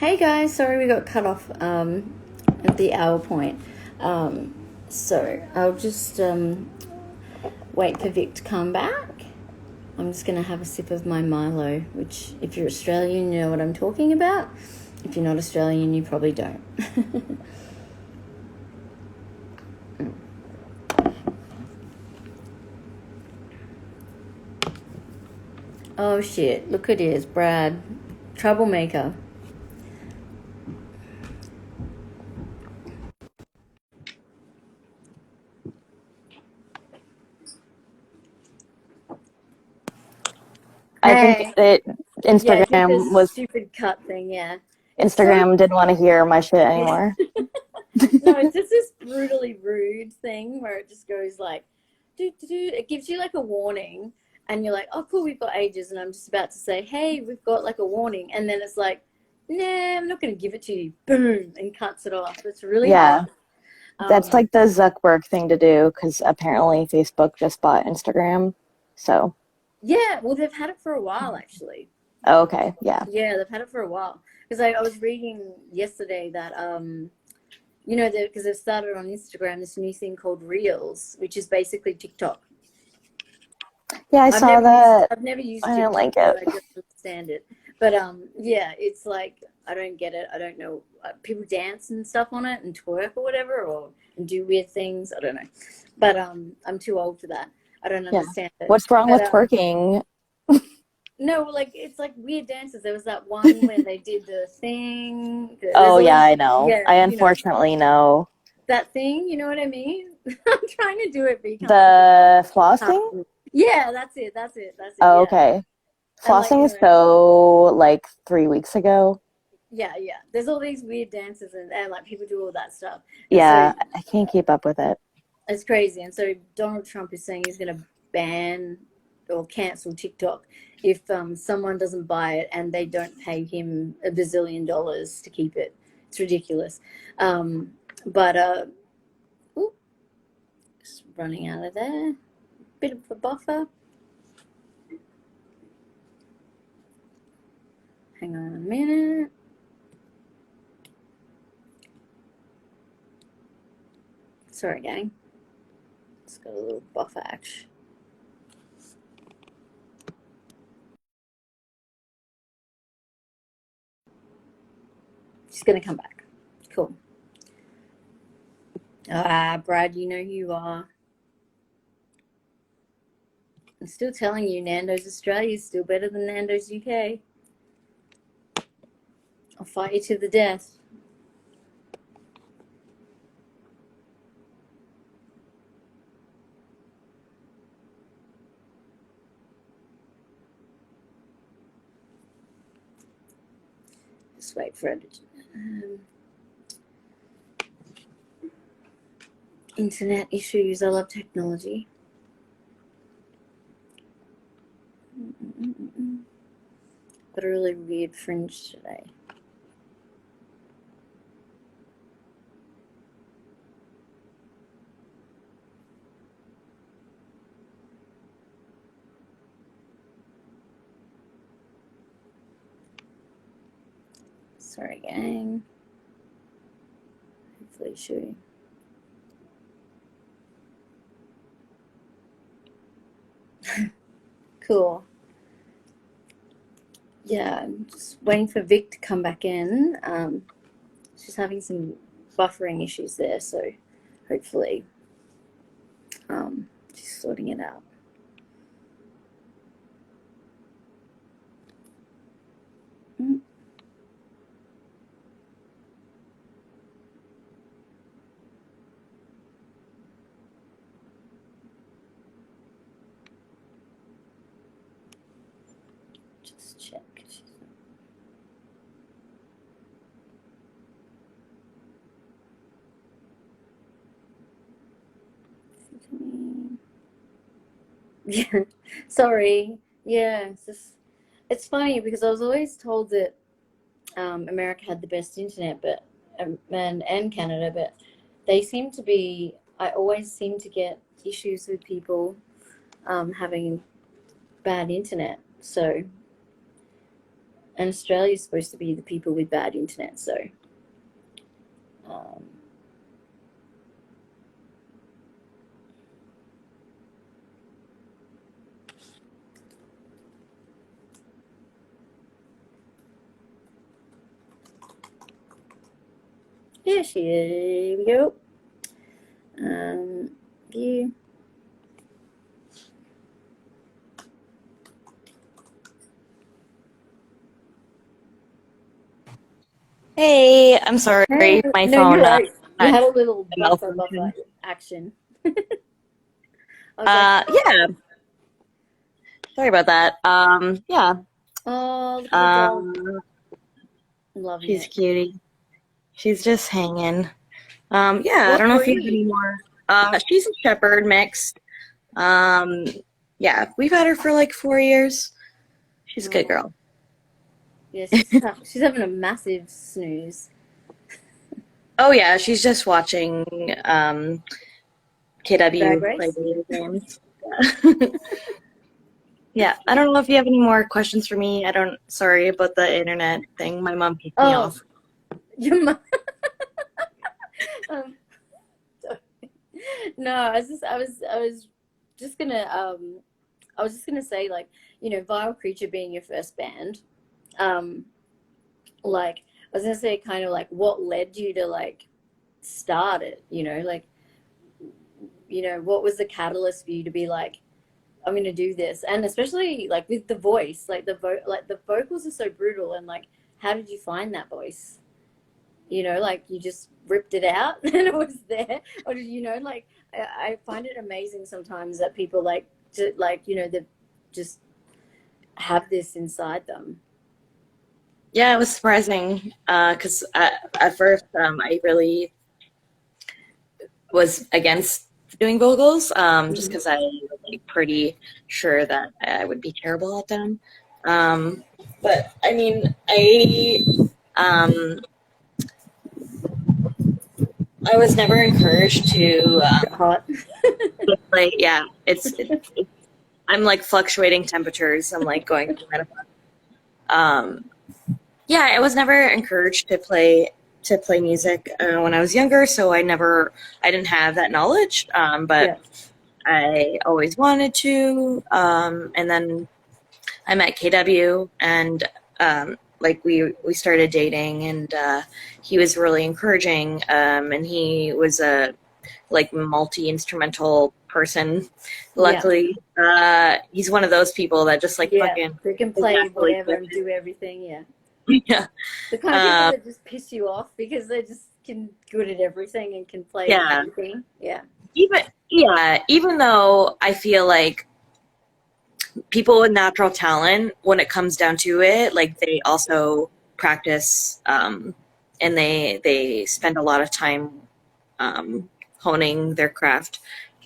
Hey guys, sorry we got cut off at the hour point. So I'll just wait for Vic to come back. I'm just going to have a sip of my Milo, which if you're Australian, you know what I'm talking about. If you're not Australian, you probably don't. Oh shit, look at this, Brad. Troublemaker. I think Hey. that Yeah, did this Instagram was stupid cut thing, yeah. It's so Instagram didn't want to hear my shit anymore. no, it's just this brutally rude thing where it just goes like, it gives you like a warning, and you're like, oh, cool, we've got ages, and I'm just about to say, hey, we've got like a warning, and then it's like, nah, I'm not going to give it to you, boom, and cuts it off. It's really Yeah, hard. that's like the Zuckerberg thing to do because apparently Facebook just bought Instagram. So, Yeah, well, they've had it for a while, actually. okay, yeah. Yeah, they've had it for a while. Because I was reading yesterday that, because they've started on Instagram this new thing called Reels, which is basically TikTok. Yeah, I saw that. I've never used I didn't TikTok, like so it. I don't understand it. But yeah, it's like I don't get it. I don't know. People dance and stuff on it and twerk or whatever, or and do weird things. I don't know. But I'm too old for that. I don't Yeah. understand it. What's wrong But with twerking? no, like it's like weird dances. There was that one where they did the thing. There's Oh, yeah, always I know. yeah, I unfortunately know. that thing. You know what I mean? I'm trying to do it, but you can't see The the. flossing? Yeah, that's it. That's it. That's it. Oh, Yeah. okay. And like, Flossing is so like 3 weeks ago. yeah, yeah. There's all these weird dances and like people do all that stuff. And so Yeah, I can't keep up with it. it's crazy. And so Donald Trump is saying he's going to ban or cancel TikTok if someone doesn't buy it and they don't pay him $1 bazillion to keep it. It's ridiculous. But ooh, just running out of there. Bit of a buffer. Hang on a minute. Sorry, gang. It's got a little buffer action. She's going to come back. Cool. Ah, Brad, you know who you are. I'm still telling you, Nando's Australia is still better than Nando's UK. I'll fight you to the death. Just wait for it. Internet issues. I love technology. Got a really weird fringe today. Sorry, gang. Hopefully, should. Cool. Yeah, I'm just waiting for Vic to come back in. She's having some buffering issues there, so hopefully she's sorting it out. Just check. Yeah, sorry. Yeah, it's funny because I was always told that America had the best internet, but and Canada, but they seem to be. I always seem to get issues with people having bad internet. So And Australia's supposed to be the people with bad internet, so um, yeah, here we go. View. Hey, I'm sorry, Hey, my no, you're phone right. You had had a little a buffer malfunction. action. I was like, Yeah, sorry about that. Yeah. oh, look at the dog. Um, I'm loving she's it. cutie. She's just hanging. Yeah, I What don't know if you have any breed? more. She's a shepherd mixed. Um, yeah, we've had her for like 4 years. She's a good Oh, girl. yeah, she's having a massive snooze. Oh yeah, she's just watching Drag KW play race. video games. Yeah, I don't know if you have any more questions for me. I don't. Sorry about the internet thing. My mom kicked me Oh, off. your mum. Um, no, I was just gonna, I was just gonna say, like, Vile Creature being your first band, um, like, I was gonna say, kind of like, what led you to like start it? Like, what was the catalyst for you to be like, I'm gonna do this, and especially like with the voice, like like the vocals are so brutal, and like, how did you find that voice? Like you just ripped it out and it was there, or did like I find it amazing sometimes that people like to like that just have this inside them. Yeah, it was surprising because at first I really was against doing vocals just Mhm. because I was like pretty sure that I would be terrible at them. Um, but I mean, um, I was never encouraged to Hot. like yeah, I'm like fluctuating temperatures. I'm like going through menopause. Um, yeah, I was never encouraged to play music when I was younger, so I didn't have that knowledge. But Yeah. I always wanted to. And then I met KW, and like we started dating, and he was really encouraging. And he was a like multi instrumental person. Yeah. Luckily, he's one of those people that just like Yeah, fucking they can is play naturally whatever good. and do everything. Yeah, Yeah. the kind of people Um, that just piss you off because they just can good at everything and can play yeah. anything. Yeah. Even though I feel like people with natural talent, when it comes down to it, like they also practice and they spend a lot of time honing their craft.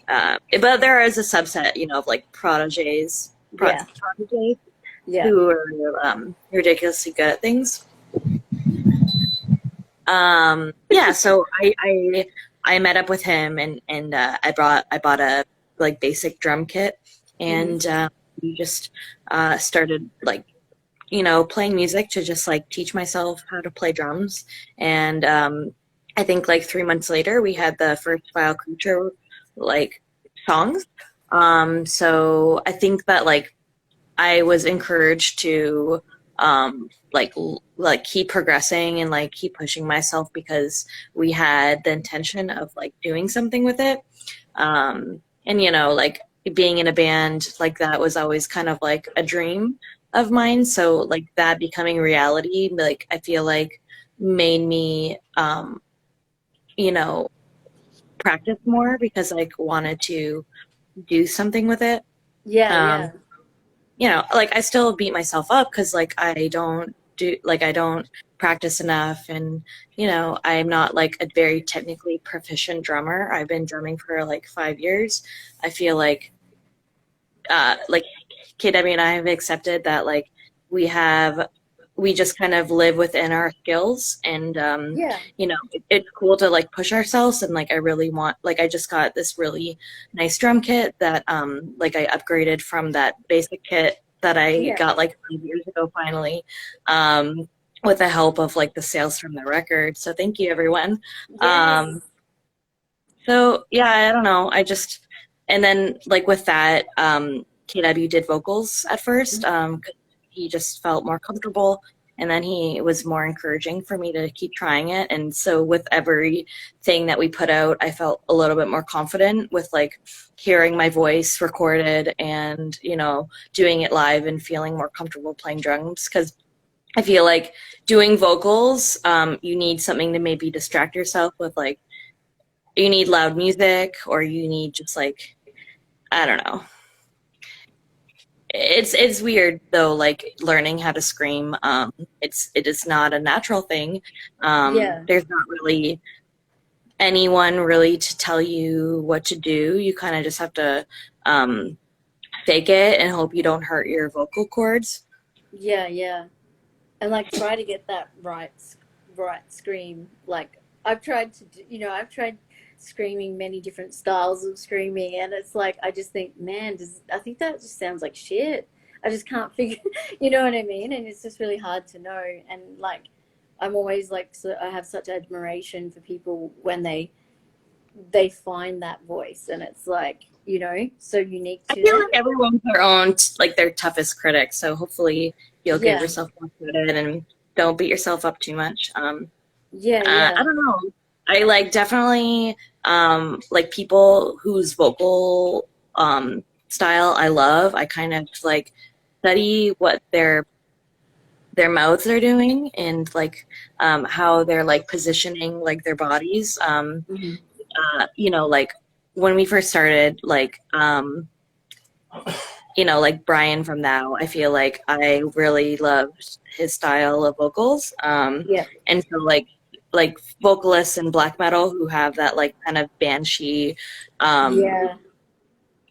But there is a subset, of like Yeah. prodigies Yeah. who are ridiculously good at things. Yeah, so I met up with him, and I bought a like basic drum kit, Hmm. and we just started like playing music to just like teach myself how to play drums. And I think like 3 months later we had the first Vile Creature like songs. So I think that like I was encouraged to like keep progressing and like keep pushing myself because we had the intention of like doing something with it. And like being in a band like that was always kind of like a dream of mine. So like that becoming reality, like I feel like made me you know practice more because like wanted to do something with it. Yeah. Um, Yeah. like I still beat myself up because like I don't practice enough, and I'm not like a very technically proficient drummer. I've been drumming for like 5 years. I feel like KW and I have accepted that like we have we just kind of live within our skills, and Yeah. it's cool to like push ourselves. And like I really want, like I just got this really nice drum kit that like I upgraded from that basic kit that I Yeah. got like 5 years ago finally, um, with the help of like the sales from the record. So thank you, everyone. Um, Yes. so yeah, I don't know. I just and then like with that, KW did vocals at first. 'Cause he just felt more comfortable, and then he was more encouraging for me to keep trying it. And so with everything that we put out, I felt a little bit more confident with like hearing my voice recorded and doing it live and feeling more comfortable playing drums because I feel like doing vocals, you need something to maybe distract yourself with, like you need loud music or you need just like I don't know. It's weird though, like learning how to scream. It is not a natural thing. Yeah. There's not really anyone really to tell you what to do. You kind of just have to um, fake it and hope you don't hurt your vocal cords. Yeah. Yeah. And like try to get that right scream. Like I've tried to do, I've tried screaming many different styles of screaming, and it's like I just think, man, I think that just sounds like shit. I just can't figure, you know what I mean? And it's just really hard to know. And like I'm always like, so I have such admiration for people when they find that voice, and it's like, so unique I to feel them. like everyone's their own, like their toughest critic. So hopefully you'll give Yeah. yourself more credit and don't beat yourself up too much. Yeah. I Yeah. don't know. I like definitely like people whose vocal style I love. I kind of like study what their mouths are doing and like how they're like positioning like their bodies. Hmm. Like when we first started, like like Brian from Now, I feel like I really loved his style of vocals. Yeah. And so like vocalists in black metal who have that like kind of banshee Yeah.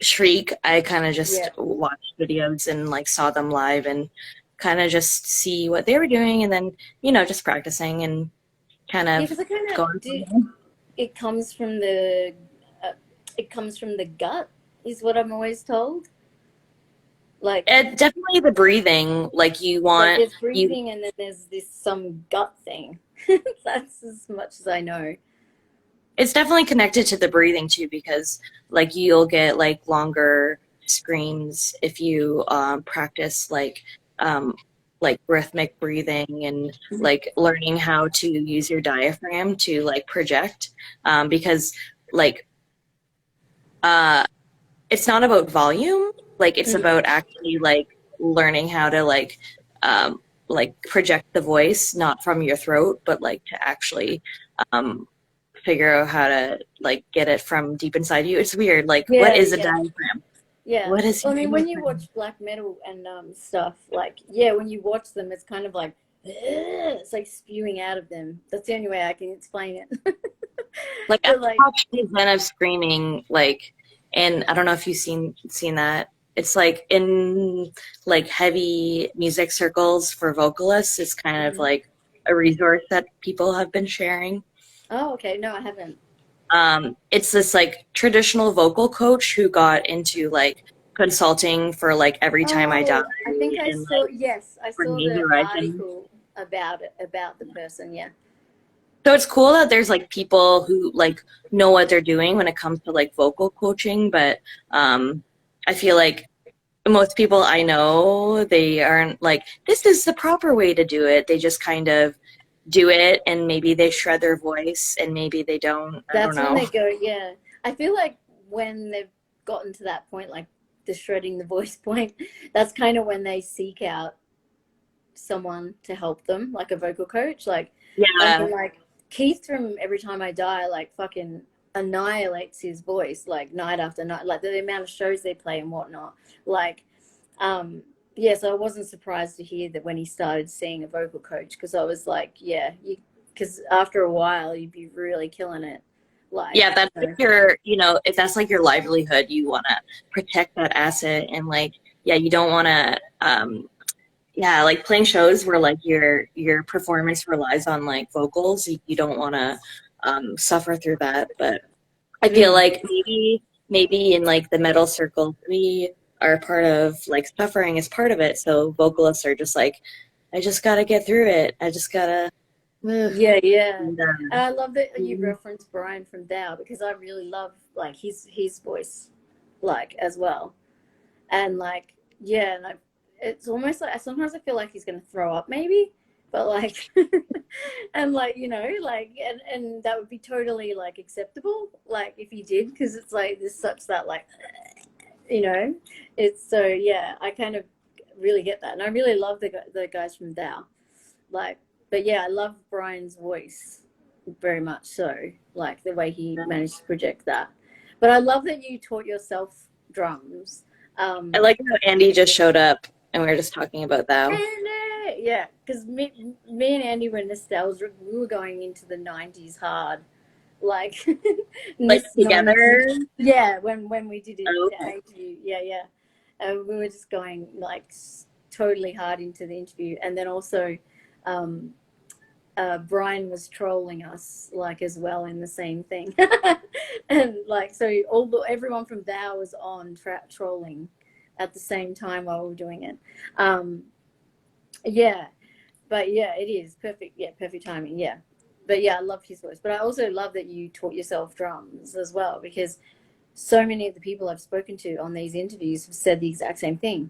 shriek, I kind of just Yeah. watched videos and like saw them live and kind of just see what they were doing and then, just practicing and kind Yeah, of because I kind of going from do. there. It comes from uh, it comes from the gut, is what I'm always told. Like, Definitely the breathing, like there's you breathing, and then there's this some gut thing. That's as much as I know. it's definitely connected to the breathing too because like you'll get like longer screams if you practice um, like rhythmic breathing and Mhm. like learning how to use your diaphragm to like project because like uh, it's not about volume, like it's Mhm. about actually like learning how to um, like project the voice not from your throat but like to actually um, figure out how to like get it from deep inside you. It's weird. Like, what Yeah, is a yeah, diaphragm? yeah. What is Well, your I mean, when you diaphragm? watch black metal and stuff, like, yeah, when you watch them, it's kind of like it's like spewing out of them. That's the only way I can explain it. Like, I But like, watched the Zen of Screaming, like, and I don't know if you've seen that. It's like in like heavy music circles for vocalists. It's kind of mhm. like a resource that people have been sharing. Oh, okay, no, I haven't. It's this like traditional vocal coach who got into like consulting for like Every Time I Die Oh, I think I and saw, like yes, I Bring saw Me the Horizon. article about it, about the person. Yeah. So it's cool that there's like people who like know what they're doing when it comes to like vocal coaching, but I feel like most people I know, they aren't like, this is the proper way to do it. They just kind of do it and maybe they shred their voice and maybe they don't. I don't That's when know. they go, yeah. I feel like when they've gotten to that point, like the shredding the voice point, that's kind of when they seek out someone to help them, like a vocal coach. Like, I Yeah. mean, like Keith from Every Time I Die, like fucking annihilates his voice, like night after night, like the amount of shows they play and whatnot. Like, um, yeah, so I wasn't surprised to hear that when he started seeing a vocal coach, because I was like, yeah, because after a while you'd be really killing it. Like, Yeah, that's like your, if that's like your livelihood, you want to protect that asset and like, yeah, you don't want to yeah, like playing shows where like your performance relies on like vocals, you don't want to suffer through that. But I feel mm, like maybe in like the metal circle, are part of like suffering is part of it. So vocalists are just like, I just gotta get through it. I just gotta. Ugh. Yeah, yeah. And, And I love that you mhm. referenced Brian from Dow because I really love like his voice, like as well. And like yeah, and it's almost like sometimes I feel like he's gonna throw up maybe, but like and like like and that would be totally like acceptable like if he did because it's like there's such that like you know it's so yeah I kind of really get that and I really love the guys from Dow like but yeah I love Brian's voice very much so like the way he managed to project that but I love that you taught yourself drums I um like how Andy just showed up and we were just talking about that. and yeah because me and Andy were nostalgic we were going into the 90s hard like Like nostalgic together. yeah when we did it Oh, the interview yeah we were just going like totally hard into the interview and then also um Brian was trolling us like as well in the same thing and like so everyone from Thou was on trolling at the same time while we were doing it yeah but yeah it is perfect yeah perfect timing yeah but yeah I love his voice but I also love that you taught yourself drums as well because so many of the people I've spoken to on these interviews have said the exact same thing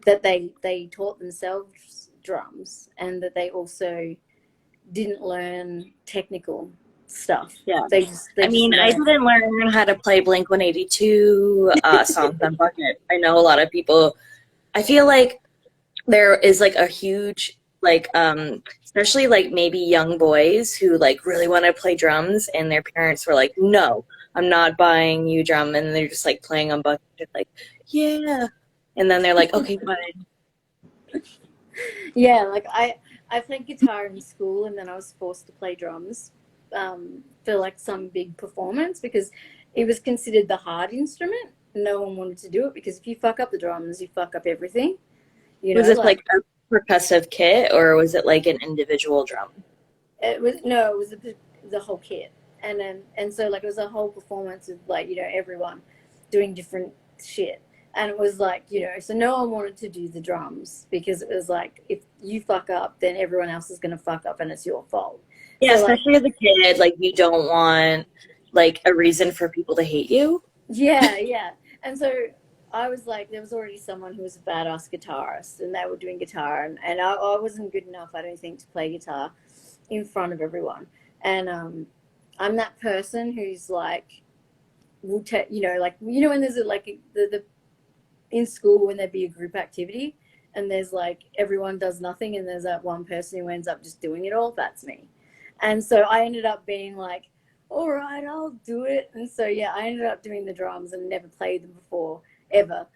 that they taught themselves drums and that they also didn't learn technical stuff yeah. they I just mean, I learned didn't learn how to play Blink 182 songs on Bucket. I know a lot of people. I feel like there is like a huge like especially like maybe young boys who like really want to play drums and their parents were like, no, I'm not buying you drum, and they're just like playing on Bucket like, yeah, and then they're like, okay, fine. yeah like I played guitar in school and then I was forced to play drums for like some big performance because it was considered the hard instrument no one wanted to do it because if you fuck up the drums you fuck up everything Was this like like a percussive kit or was it like an individual drum? it was no it was the whole kit and then and so like it was a whole performance of like everyone doing different shit and it was like so no one wanted to do the drums because it was like if you fuck up then everyone else is going to fuck up and it's your fault Yeah, so like especially as a kid, like you don't want like a reason for people to hate you. yeah and so I was like there was already someone who was a badass guitarist and they were doing guitar and I wasn't good enough I don't think to play guitar in front of everyone and I'm that person who's like will take like when there's the in school when there'd be a group activity and there's like everyone does nothing and there's that one person who ends up just doing it all that's me and so I ended up being like all right I'll do it and so yeah I ended up doing the drums and never played them before ever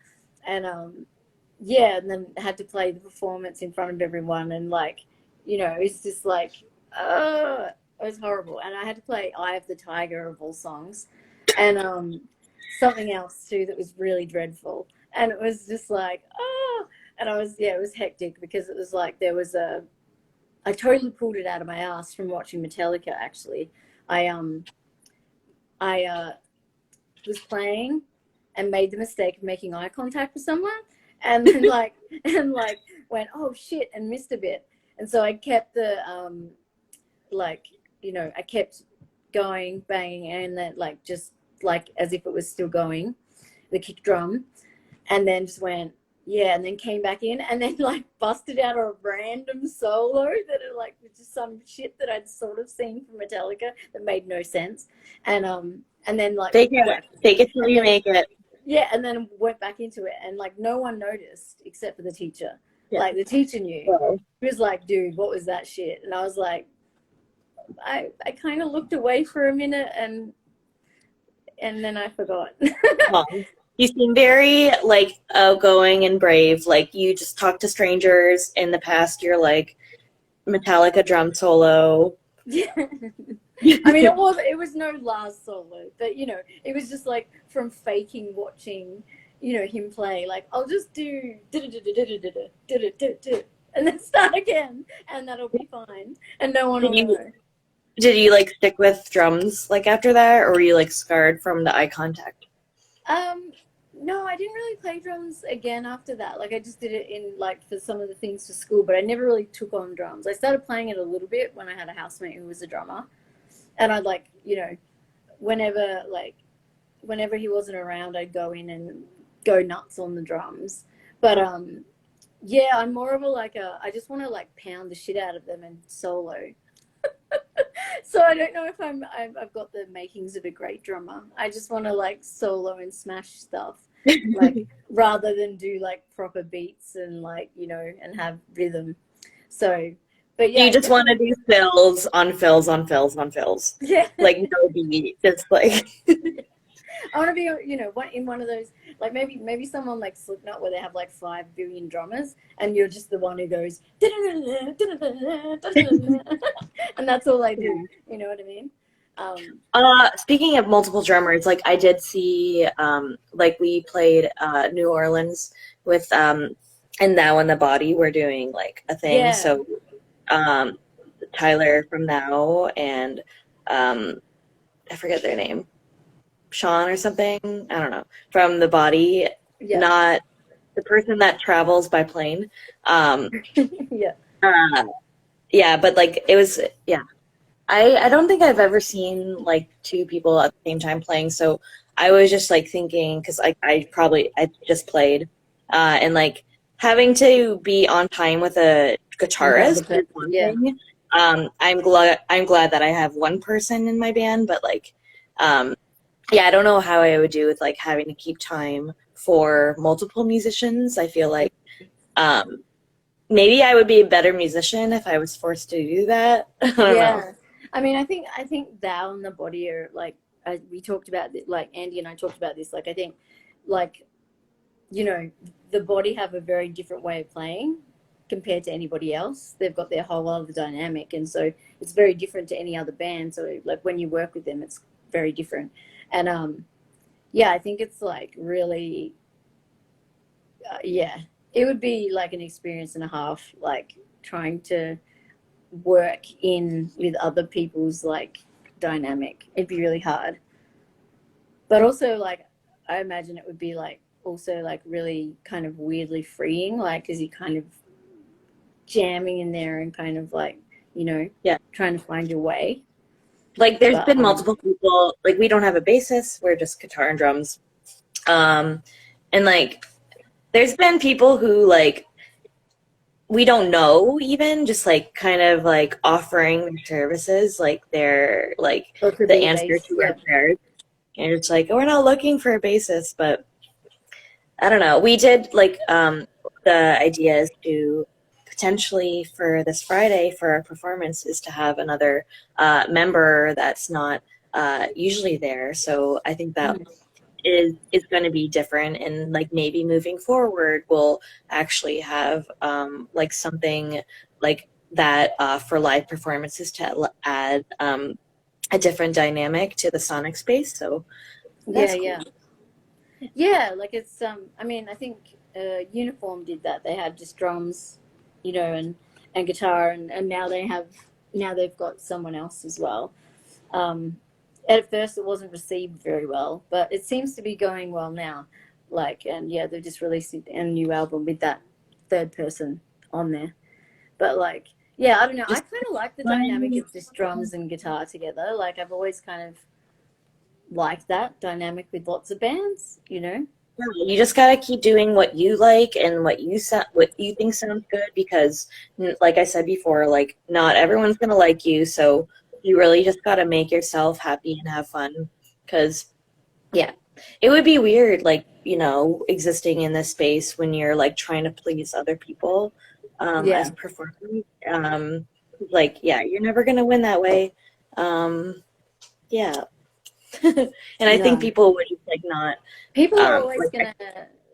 and yeah and then had to play the performance in front of everyone and like it's just like it was horrible and I had to play Eye of the Tiger of all songs and something else too that was really dreadful and it was just like and I was it was hectic because it was like there was I totally pulled it out of my ass from watching Metallica actually I was playing and made the mistake of making eye contact with someone and then like and like went oh shit and missed a bit and so I kept the like I kept going banging and then like just like as if it was still going the kick drum and then just went yeah and then came back in and then like busted out a random solo that it like was just some shit that I'd sort of seen from Metallica that made no sense and then like Fake it till and you then make it. yeah and then went back into it and like no one noticed except for the teacher Yeah. like the teacher knew So, he was like dude what was that shit and I was like I kind of looked away for a minute and then I forgot well, you seem very like outgoing and brave. Like you just talk to strangers. In the past, you're like Metallica drum solo. yeah I mean, it was no Lars solo, but it was just like from faking watching, him play. Like I'll just do and then start again, and that'll be fine, and no one Did will you know. did you like stick with drums like after that, or were you like scarred from the eye contact? Um, no, No, I didn't really play drums again after that. Like I just did it in like for some of the things for school, but I never really took on drums. I started playing it a little bit when I had a housemate who was a drummer, and I'd like, whenever like whenever he wasn't around, I'd go in and go nuts on the drums. But yeah, I'm more of a like a I just want to like pound the shit out of them and solo. So I don't know if I've got the makings of a great drummer. I just want to like solo and smash stuff, like rather than do like proper beats and like and have rhythm. So, but yeah, You I just want to definitely do fills on fills on fills on fills, yeah. like no beat, just like. I want to be in one of those like maybe someone like Slipknot where they have like 5 billion drummers and you're just the one who goes and that's all I do. You know what I mean? Speaking of multiple drummers, like I did see, like we played New Orleans with, and Now in the Body. We're doing like a thing. Yeah, So, um, Tyler from Now and I forget their name, Sean or something. I don't know, from the Body, yeah, not the person that travels by plane. Um, yeah. uh, yeah, but like it was, yeah. I don't think I've ever seen like two people at the same time playing. So I was just like thinking because I just played and like having to be on time with a Another guitarist is person. one Yeah, thing. I'm glad that I have one person in my band, but like um, yeah, I don't know how I would do with like having to keep time for multiple musicians. I feel like um, maybe I would be a better musician if I was forced to do that. I don't know. yeah. I mean, I think thou and the body are like we talked about this, like Andy and I talked about this. Like I think, like you know, the body have a very different way of playing compared to anybody else. They've got their whole other dynamic, and so it's very different to any other band. So like when you work with them, it's very different. And yeah, I think it's like really, yeah, it would be like an experience and a half, like trying to work in with other people's like dynamic. It'd be really hard, but also like I imagine it would be like also like really kind of weirdly freeing, like because you kind of jamming in there and kind of like Yeah. trying to find your way. Like there's But been multiple people, like we don't have a bassist, we're just guitar and drums. Um and like there's been people who like we don't know even just like kind of like offering their services, like they're like or it could the be a answer bass, to our yeah, prayers. And it's like, oh, we're not looking for a bassist, but I don't know. We did like the idea is to potentially for this Friday for our performance is to have another member that's not usually there. So I think that mm, is going to be different, and like maybe moving forward we'll actually have like something like that for live performances to add a different dynamic to the sonic space. So yeah, that's cool. yeah, yeah. Like it's I mean I think Uniform did that. They had just drums, and guitar, and now they've got someone else as well. Um, at first, it wasn't received very well, but it seems to be going well now. Like, and yeah, they've just released a new album with that third person on there. But like, yeah, I don't know. I Just kind of like the dynamic fun. of just drums and guitar together. Like, I've always kind of liked that dynamic with lots of bands. You just gotta keep doing what you like and what you think sounds good because, like I said before, like not everyone's gonna like you, so you really just gotta make yourself happy and have fun. Because, yeah, it would be weird, like existing in this space when you're like trying to please other people, as Yeah, a performer. Like, yeah, you're never gonna win that way. Yeah, and I think no. people would just like not, People are always like. gonna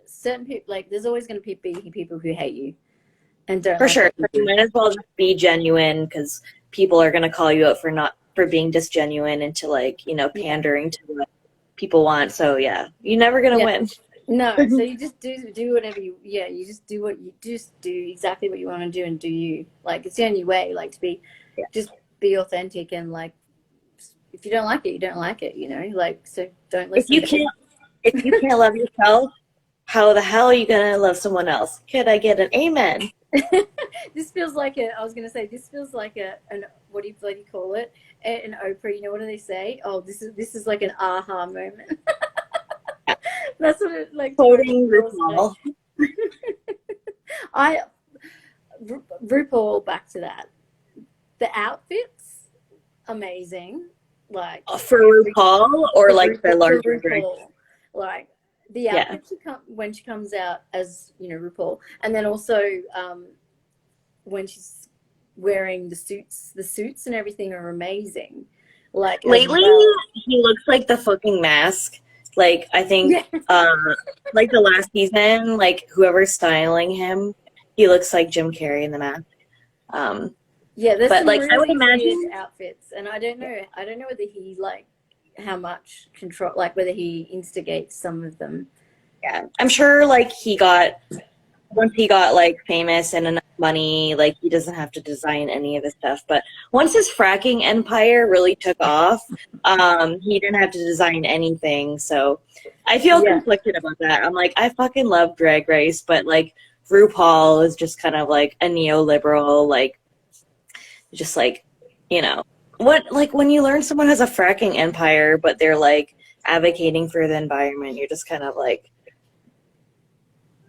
certain people like. There's always gonna be people who hate you and don't For like sure. what you You do. might as well just be genuine because people are going to call you out for not for being disgenuine and to like, Yeah, pandering to what people want. So yeah, you're never going to yeah. win. No, so you just do whatever you just do what you just do exactly what you want to do and do you. Like it's the only way, like to be Yeah. just be authentic and like if you don't like it, you don't like it, Like so don't If you listen to can't if you can't love yourself, how the hell are you gonna love someone else? Could I get an amen? This feels like a. I was gonna say this feels like an what do you bloody call it? An Oprah. You know what do they say? Oh, this is like an aha moment. That's what it like totally Quoting feels like. RuPaul. I RuPaul back to that. The outfits amazing. Like For RuPaul or like the For larger drag? RuPaul, like the Yeah. outfit when she comes out as RuPaul, and then also when she's wearing the suits and everything are amazing. Like as Lately, well. he looks like the fucking mask. Like I think, Yeah, like the last season, like whoever's styling him, he looks like Jim Carrey in the mask. Um, yeah. There's but some like I would really weird imagine, outfits, and I don't know. I don't know whether he like how much control, like whether he instigates some of them. yeah, I'm sure like he got once he got like famous and enough money, like he doesn't have to design any of his stuff. But once his fracking empire really took off, he didn't have to design anything. So I feel Yeah. conflicted about that. I'm like, I fucking love Drag Race, but like RuPaul is just kind of like a neoliberal, like just like, you know, what like when you learn someone has a fracking empire, but they're like advocating for the environment, you're just kind of like,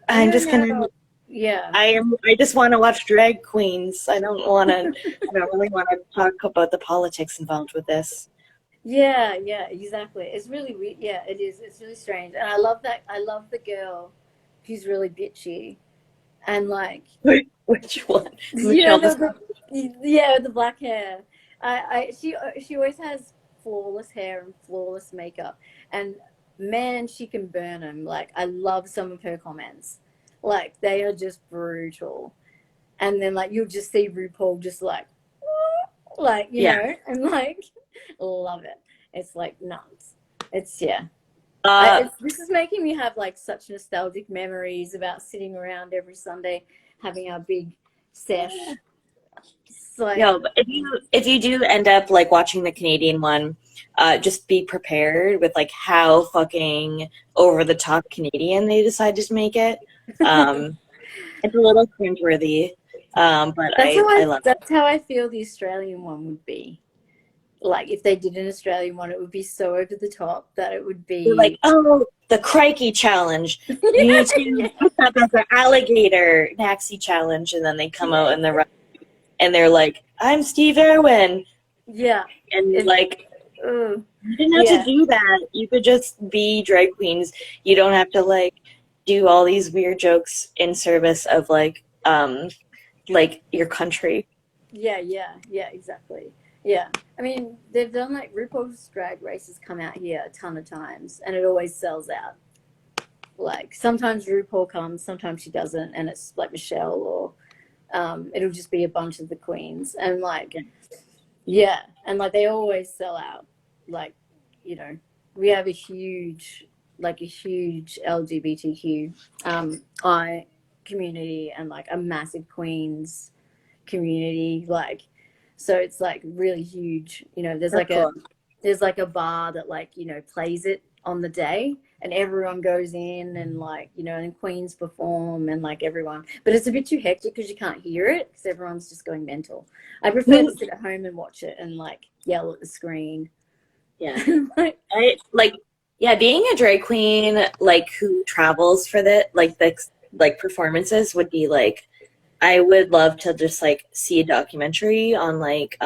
I I'm don't just kind know. of Yeah. I just want to watch drag queens. I don't want to. I don't really want to talk about the politics involved with this. Yeah, yeah, exactly. It's really weird. Yeah, it is. It's really strange. And I love that. I love the girl who's really bitchy and like, Which one? you know, Michelle just. yeah, the black hair. She always has flawless hair and flawless makeup, and man, she can burn them. Like, I love some of her comments. Like, they are just brutal. And then like you'll just see RuPaul just like Yeah. and like love it. It's like nuts. It's yeah. Uh, This is making me have like such nostalgic memories about sitting around every Sunday having our big sesh. It's like no, but if you do end up like watching the Canadian one, just be prepared with like how fucking over the top Canadian they decided to make it. Um, it's a little cringeworthy, but I love it. that's how I feel the Australian one would be. Like if they did an Australian one, it would be so over the top that it would They're like, be oh, the crikey challenge. You need to yeah, put up as an alligator Naxi challenge, and then they come out and they're like, I'm Steve Irwin, yeah. and you're It's like, uh, you didn't have to yeah. do that. You could just be drag queens. You don't have to like do all these weird jokes in service of like your country. Yeah, yeah, yeah, exactly. Yeah. I mean, they've done like RuPaul's Drag Races come out here a ton of times and it always sells out. Like sometimes RuPaul comes, sometimes she doesn't, and it's like Michelle or it'll just be a bunch of the queens. And like, yeah, and like they always sell out. Like, you know, we have a huge LGBTQ I community and like a massive queens community like so it's like really huge That's cool. there's like a bar that like plays it on the day and everyone goes in and like and queens perform and like everyone but it's a bit too hectic because you can't hear it because everyone's just going mental. I prefer to sit at home and watch it and like yell at the screen. Yeah. Like, I like yeah, being a drag queen like who travels for the performances would be like I would love to just like see a documentary on like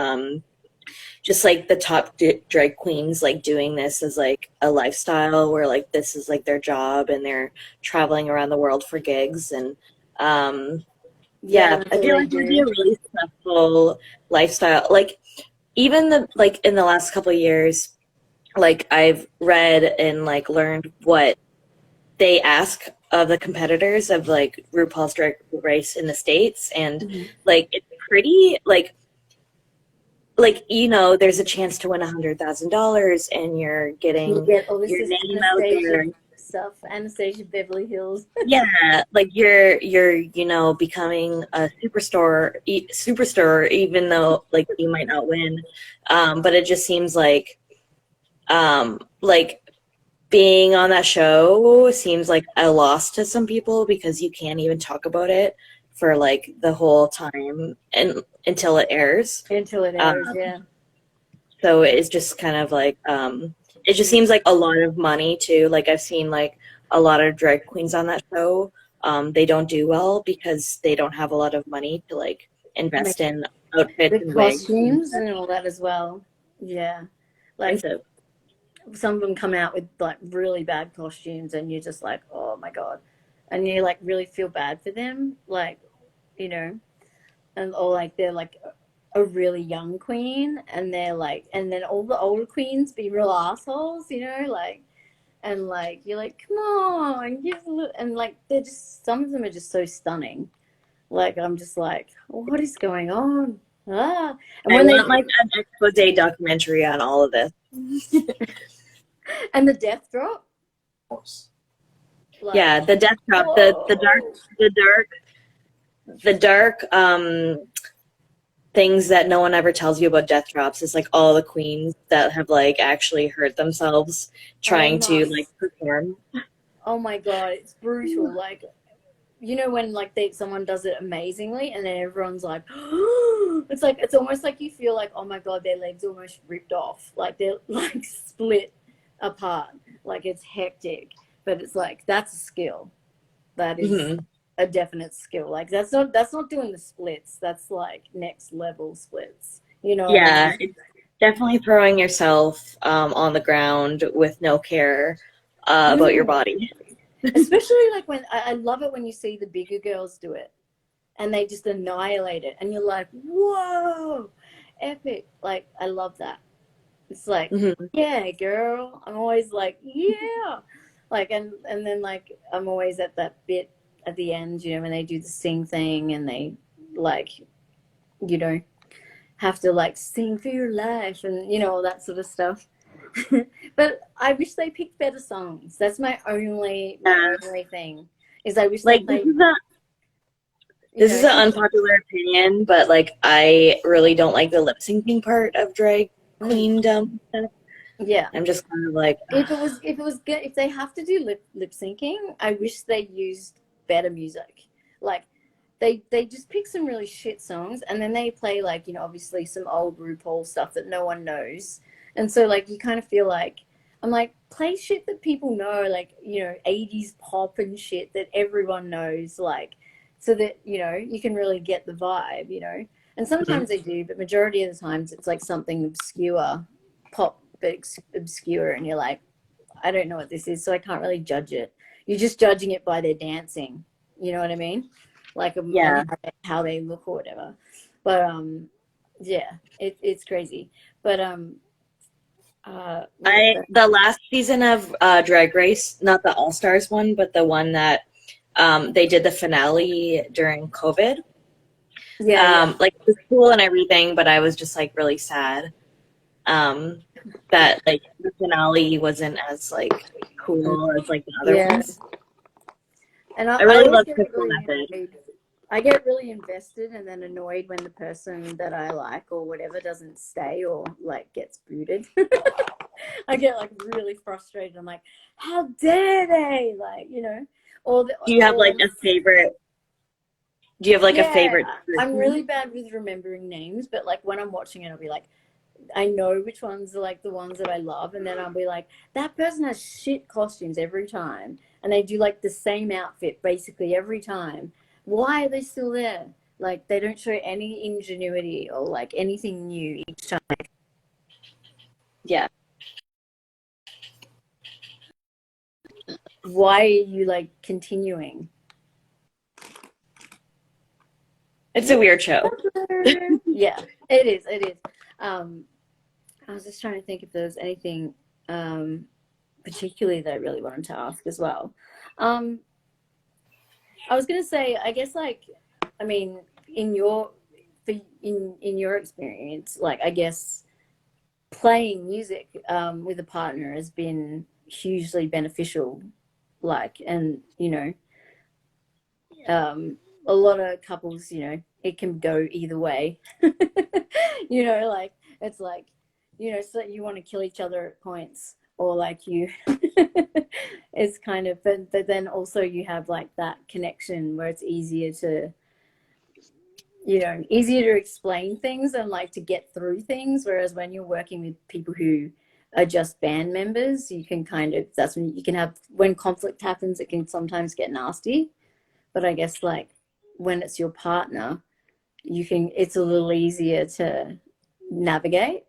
just like the top drag queens like doing this as like a lifestyle where like this is like their job and they're traveling around the world for gigs and um yeah, yeah, that's I all feel they like it would be a do. really successful lifestyle. Like even the like in the last couple of years like I've read and like learned what they ask of the competitors of like RuPaul's Drag Race in the States, and Mhm. like it's pretty like there's a chance to win $100,000, and you're You getting get all this your is name out Anastasia there. stuff, Anastasia Beverly Hills. Yeah, like you're becoming a superstar, even though like you might not win, but it just seems like being on that show seems like a loss to some people because you can't even talk about it for like the whole time and until it airs. Until it Um, airs, yeah. so it's just kind of like it just seems like a lot of money too. Like I've seen like a lot of drag queens on that show. They don't do well because they don't have a lot of money to like Make invest in outfits the and wigs and costumes and all that as well. Yeah. Like expensive. some of them come out with like really bad costumes and you're just like, oh my God. And you like really feel bad for them. Like, you know, and or like they're like a really young queen and they're like, and then all the older queens be real assholes, you know, like, and like you're like, come on, give a look. And like they're just, some of them are just so stunning. Like I'm just like, what is going on? Ah. And I when they want like an expose documentary on all of this. and the death drop, like, Yeah, the death drop, whoa. the dark things that no one ever tells you about death drops is like all the queens that have like actually hurt themselves Oh trying to my, like perform. oh my God, it's brutal. Like, you know when like they someone does it amazingly and then everyone's like, it's like it's almost like you feel like, oh my God, their legs almost ripped off, like they're like split apart, like it's hectic. But it's like that's a skill. That is Hmm. a definite skill. Like that's not doing the splits. That's like next level splits. You know what I Yeah, mean? it's definitely throwing yourself on the ground with no care about your Mm. body. Especially like when I love it when you see the bigger girls do it and they just annihilate it and you're like, whoa, epic. Like I love that. It's like, Hmm. yeah, girl. I'm always like, yeah. Like and then like I'm always at that bit at the end, you know, when they do the sing thing and they like, you know, have to like sing for your life and you know all that sort of stuff. But I wish they picked better songs. That's my Yeah, only thing is I wish they like played, you this know, is an some. unpopular opinion, but like I really don't like the lip syncing part of drag Mm, queendom stuff. yeah. I'm just kind of like, If they have to do lip syncing, I wish they used better music. Like they just pick some really shit songs and then they play like, you know, obviously some old RuPaul stuff that no one knows. And so like you kind of feel like I'm like, play shit that people know, like, you know, 80s pop and shit that everyone knows, like, so that, you know, you can really get the vibe, you know. And sometimes they do, but majority of the times it's like something obscure, pop but obscure, and you're like, I don't know what this is, so I can't really judge it. You're just judging it by their dancing. You know what I mean? Like and yeah. how they look or whatever. But yeah, it's crazy. But what was I that? the last season of Drag Race, not the All Stars one, but the one that they did the finale during COVID. Yeah, yeah. Like it was cool and everything, but I was just like really sad that like the finale wasn't as like cool as like the other Yeah. ones. And I I really always love get Crystal really Method. annoyed. I get really invested and then annoyed when the person that I like or whatever doesn't stay or like gets booted. I get like really frustrated. I'm like, how dare they? Like, you know, or the, Do you have like or a favorite? Do you have like a yeah, favorite I'm person? really bad with remembering names, but like when I'm watching it, I'll be like, I know which ones are like the ones that I love, and then I'll be like, that person has shit costumes every time, and they do like the same outfit basically every time. Why are they still there? Like they don't show any ingenuity or like anything new each time. Yeah, Why are you like continuing? it's a weird show. Yeah, it is. It is. Um, I was just trying to think if there's anything particularly that I really wanted to ask as well. Um, I was gonna say, I guess, like, I mean, in your in your experience, like, I guess playing music with a partner has been hugely beneficial. Like, and you know, a lot of couples, you know, it can go either way. You know, like it's like, you know, so you want to kill each other at points, or like you It's kind of, but then also you have like that connection where it's easier to, easier to explain things and like to get through things. Whereas when you're working with people who are just band members, you can kind of, that's when you can have, when conflict happens, it can sometimes get nasty. But I guess like when it's your partner, it's a little easier to navigate,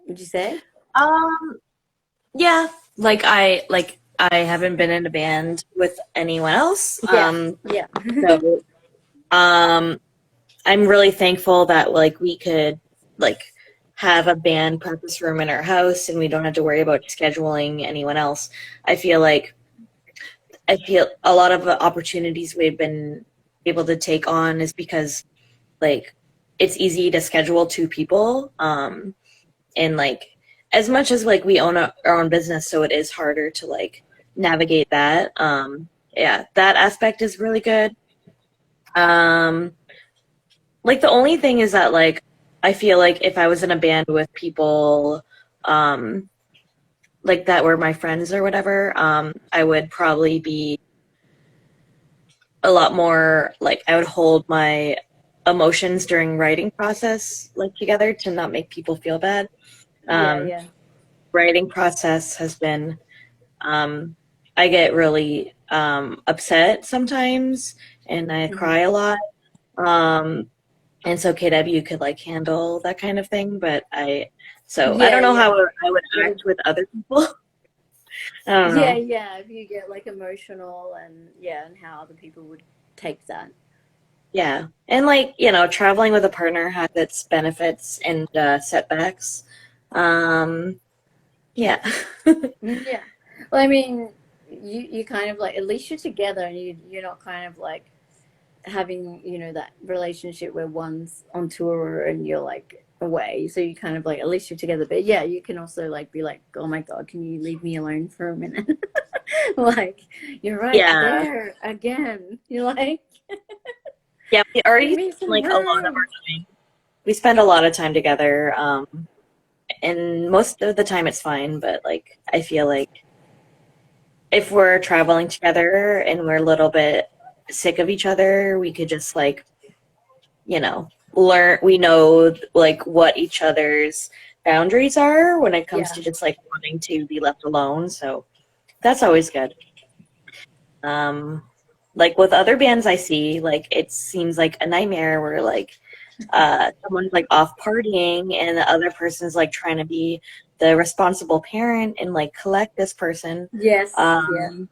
would you say? Um, yeah, I haven't been in a band with anyone else. Yeah, yeah. So um, I'm really thankful that like we could like have a band practice room in our house and we don't have to worry about scheduling anyone else. I feel like I feel a lot of the opportunities we've been able to take on is because like it's easy to schedule two people. And like as much as like we own our own business, so it is harder to like navigate that. Yeah, that aspect is really good. Um, like the only thing is that like I feel like if I was in a band with people um like that were my friends or whatever, I would probably be a lot more like I would hold my emotions during writing process like together to not make people feel bad. Yeah, Um, yeah. writing process has been I get really upset sometimes and I Hmm. cry a lot. Um, and so KW could like handle that kind of thing, but I Yeah, don't know yeah. how I would Well, act with other people. I don't yeah, know. yeah. If you get like emotional and yeah, and how other people would take that. Yeah. And like, traveling with a partner has its benefits and setbacks. Um, yeah. Yeah. Well, I mean, you kind of like, at least you're together and you're not kind of like having, that relationship where one's on tour and you're like away. So you kind of like, at least you're together. But yeah, you can also like be like, oh my God, can you leave me alone for a minute? Like, you're right Yeah. there again. You're like, Yeah, we give already me spend some like a lot of room. our time. We spend a lot of time together. And most of the time it's fine, but like I feel like if we're traveling together and we're a little bit sick of each other, we could just like, learn we know like what each other's boundaries are when it comes Yeah. to just like wanting to be left alone. So that's always good. Um like with other bands I see, like it seems like a nightmare where like someone's like off partying and the other person's like trying to be the responsible parent and like collect this person. Yes. Yeah. Um,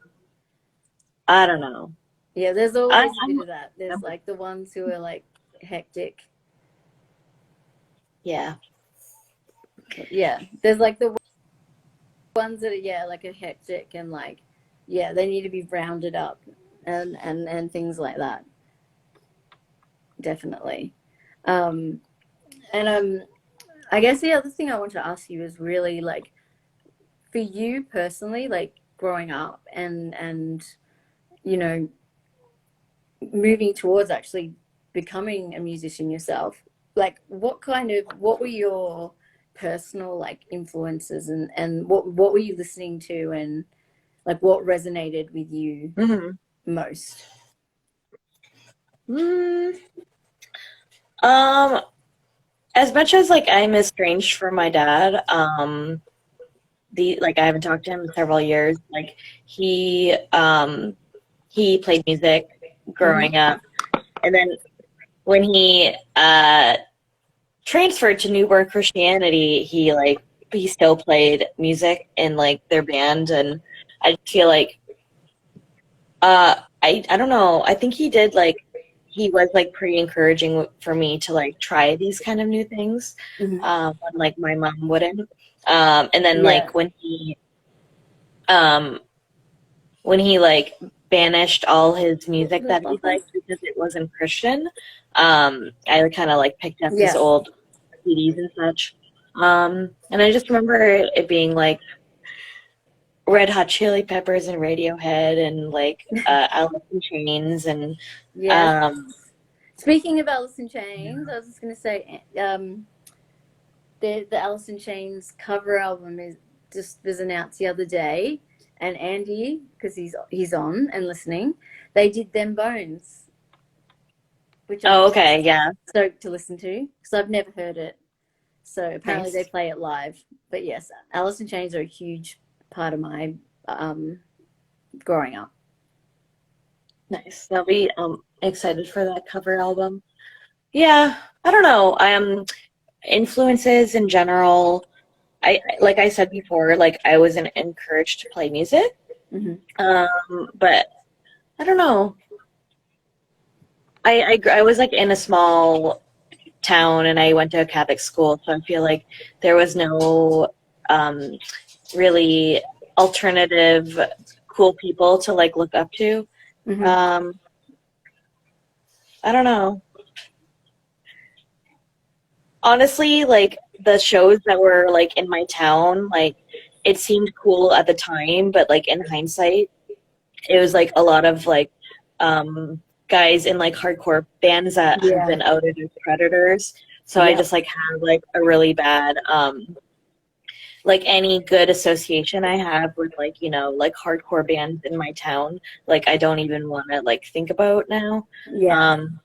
I don't know. Yeah. There's I, always a bit I'm, of that. There's I'm like the ones who are like hectic. yeah, Yeah. There's like the ones that are, yeah, like a hectic and like, yeah, they need to be rounded up and things like that. Definitely. Um, and I guess the other thing I want to ask you is really like for you personally, like growing up and you know moving towards actually becoming a musician yourself. Like, what were your personal like influences and what were you listening to and like what resonated with you hmm most? mm, um, as much as like I'm estranged from my dad, the like I haven't talked to him in several years. Like he, he played music Hmm. growing up, and then when he transferred to Newburgh Christianity, he still played music in like their band, and I feel like I don't know. I think he was like pretty encouraging for me to like try these kind of new things, Hmm. when like my mom wouldn't. And then Yeah. like um when he like banished all his music that he liked because it wasn't Christian, I kind of like picked up his Yeah. old CDs and such. And I just remember it being like Red Hot Chili Peppers and Radiohead and like Alice in Chains and Yes. um, Speaking of Alice in Chains, I was just gonna say, the Alice in Chains cover album is just was announced the other day, and Andy, because he's on and listening, they did Them Bones, which I'm Oh, okay, yeah, stoked to listen to because I've never heard it. So apparently they nice, play it live. But yes, Alice in Chains are a huge part of my um, growing up. nice. I'll be excited for that cover album. Yeah, I don't know. Influences in general. Like I said before, like I wasn't encouraged to play music. Hmm. But I don't know. I was like in a small town and I went to a Catholic school, so I feel like there was no um, really alternative cool people to like look up to. Hmm. Um, I don't know. Honestly, like the shows that were like in my town, like it seemed cool at the time, but like in hindsight, it was like a lot of like guys in like hardcore bands that have Yeah, been outed as predators. So I yeah, just like had like a really bad like any good association I have with like, you know, like hardcore bands in my town, like I don't even want to like think about now. yeah, Um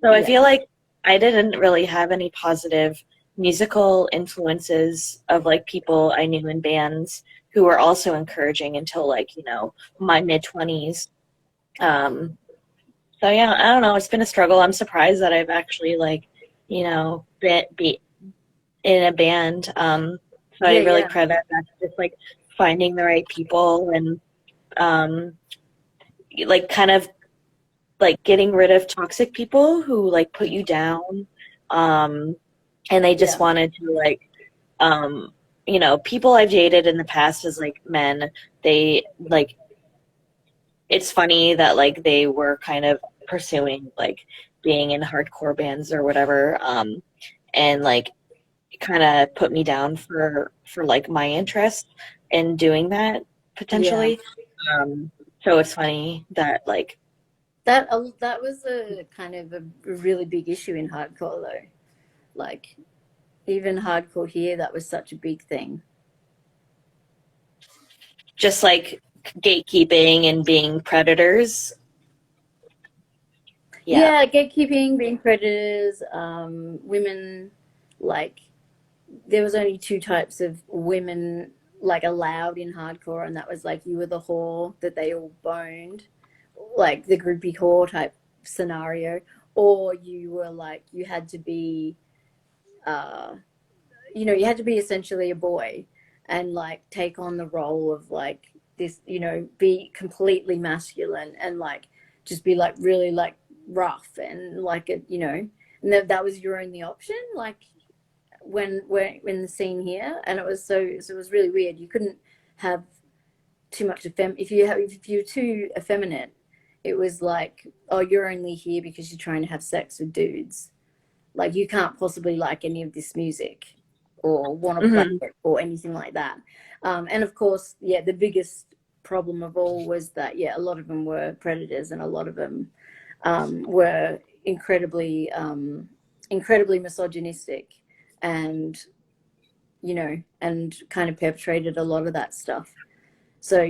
so I yeah, feel like I didn't really have any positive musical influences of like people I knew in bands who were also encouraging until like, you know, my mid 20s. Um so yeah, I don't know, it's been a struggle. I'm surprised that I've actually like, you know, be in a band. So I yeah, really yeah, credit that to just like finding the right people and um like kind of like getting rid of toxic people who like put you down. Um and they just yeah, wanted to like um you know, people I've dated in the past as like men, they like it's funny that like they were kind of pursuing like being in hardcore bands or whatever and like kind of put me down for like my interest in doing that yeah. potentially. So it's funny that like That was a kind of a really big issue in hardcore though. Like even hardcore here, that was such a big thing. just like gatekeeping and being predators. Yeah. Yeah, gatekeeping, being predators, women, like there was only two types of women like allowed in hardcore, and that was like you were the whore that they all boned, like the groupie whore type scenario, or you were like you had to be, uh, you had to be essentially a boy and like take on the role of like this, be completely masculine and like just be like really like rough and like and that was your only option. Like when we're in the scene here, and it was really weird. You couldn't have too much if you're too effeminate, it was like, oh, you're only here because you're trying to have sex with dudes. Like you can't possibly like any of this music or want to play Hmm. it or anything like that. And of course, yeah, the biggest problem of all was that, yeah, a lot of them were predators and a lot of them were incredibly misogynistic, and and kind of perpetrated a lot of that stuff. So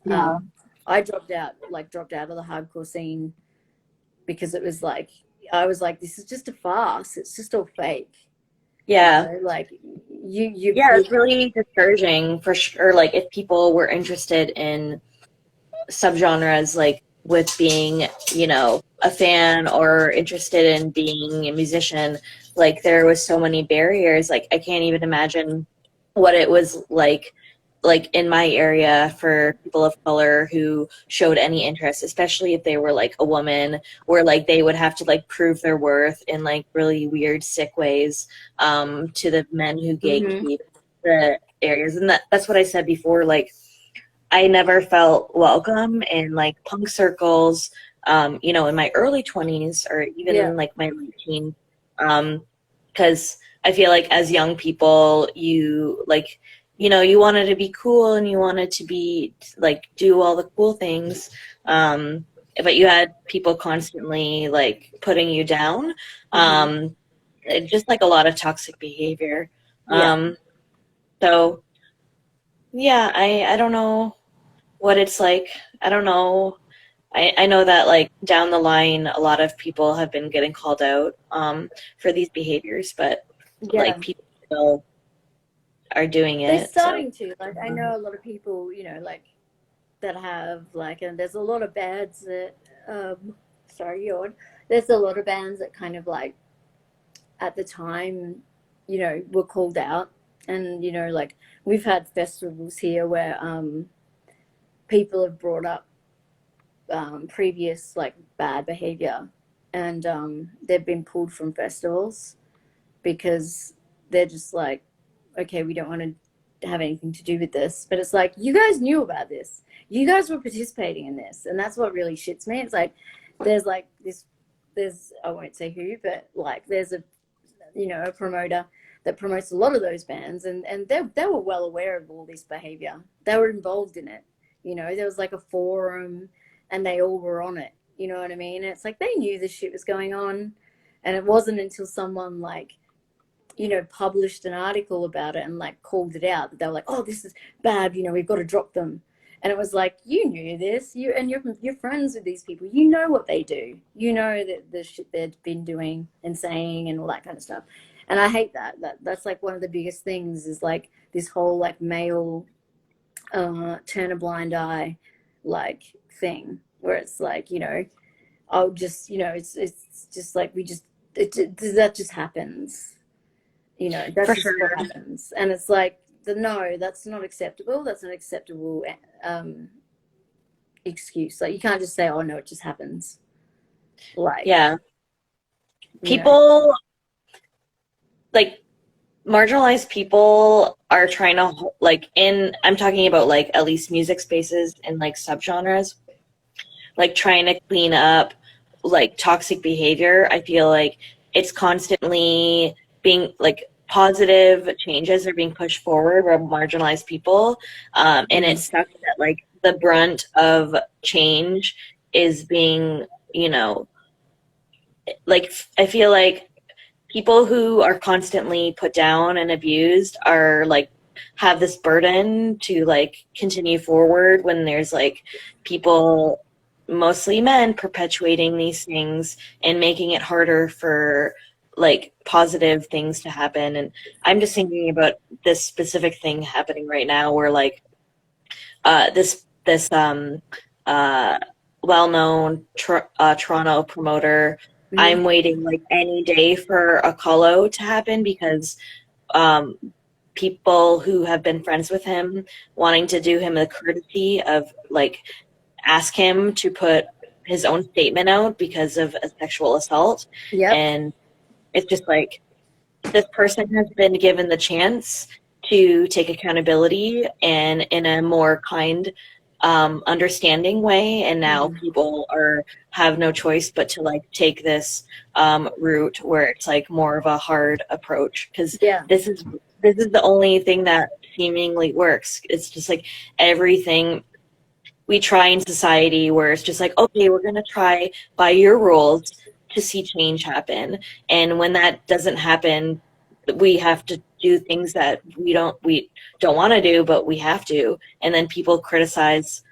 Yeah. um, I dropped out of the hardcore scene because it was like I was like, this is just a farce. It's just all fake. Yeah. Like you Yeah, it's really discouraging for sure. Like if people were interested in subgenres like with being, you know, a fan or interested in being a musician, like there was so many barriers. Like I can't even imagine what it was like in my area for people of color who showed any interest, especially if they were like a woman, where like they would have to like prove their worth in like really weird, sick ways to the men who hmm gatekeep the areas. And that's what I said before, like I never felt welcome in like punk circles, you know, in my early 20s or even yeah, in like my late teens. Because I feel like as young people, you like, you know, you wanted to be cool and you wanted to be like do all the cool things. But you had people constantly like putting you down. hmm Just like a lot of toxic behavior. yeah, Um, so. Yeah, I don't know what it's like. I don't know. I know that like down the line, a lot of people have been getting called out for these behaviors, but Yeah, like people still are doing they're it. So starting to. Like, I know a lot of people, like that have like, and there's a lot of bands that, sorry, yawn. There's a lot of bands that kind of like at the time, were called out, and like we've had festivals here where people have brought up previous like bad behavior, and they've been pulled from festivals because they're just like, okay, we don't want to have anything to do with this. But it's like, you guys knew about this. You guys were participating in this. And that's what really shits me. It's like there's, I won't say who, but like there's a promoter that promotes a lot of those bands, and they were well aware of all this behavior. They were involved in it. There was like a forum and they all were on it. You know what I mean? And it's like they knew this shit was going on. And it wasn't until someone like published an article about it and like called it out that they were like, oh, this is bad, we've got to drop them. And it was like, you knew this, you're friends with these people, what they do, that the shit they've been doing and saying and all that kind of stuff. And I hate that's like one of the biggest things is like this whole like male turn a blind eye like thing where it's like, I'll just, it's just like that just happens. That's for just what sure. happens. And it's like, no, that's not acceptable. That's an acceptable um, excuse. Like, you can't just say, oh, no, it just happens. Like, Yeah. you know, People like marginalized people are trying to like in I'm talking about like at least music spaces and like subgenres, like trying to clean up like toxic behavior. I feel like it's constantly being like positive changes are being pushed forward by marginalized people. And it mm, sucks that like the brunt of change is being, you know, like I feel like people who are constantly put down and abused are like have this burden to like continue forward when there's like people, mostly men, perpetuating these things and making it harder for like positive things to happen. And I'm just thinking about this specific thing happening right now where like this uh well-known Toronto promoter. mhm. I'm waiting like any day for a call out to happen because um, people who have been friends with him wanting to do him the courtesy of like ask him to put his own statement out because of a sexual assault. Yep. And it's just like this person has been given the chance to take accountability and in a more kind, understanding way, and now Mm, people are have no choice but to like take this route where it's like more of a hard approach because yeah. this is this is the only thing that seemingly works. It's just like everything we try in society where it's just like, okay, we're going to try by your rules to see change happen. And when that doesn't happen, we have to do things that we don't want to do, but we have to. And then people criticize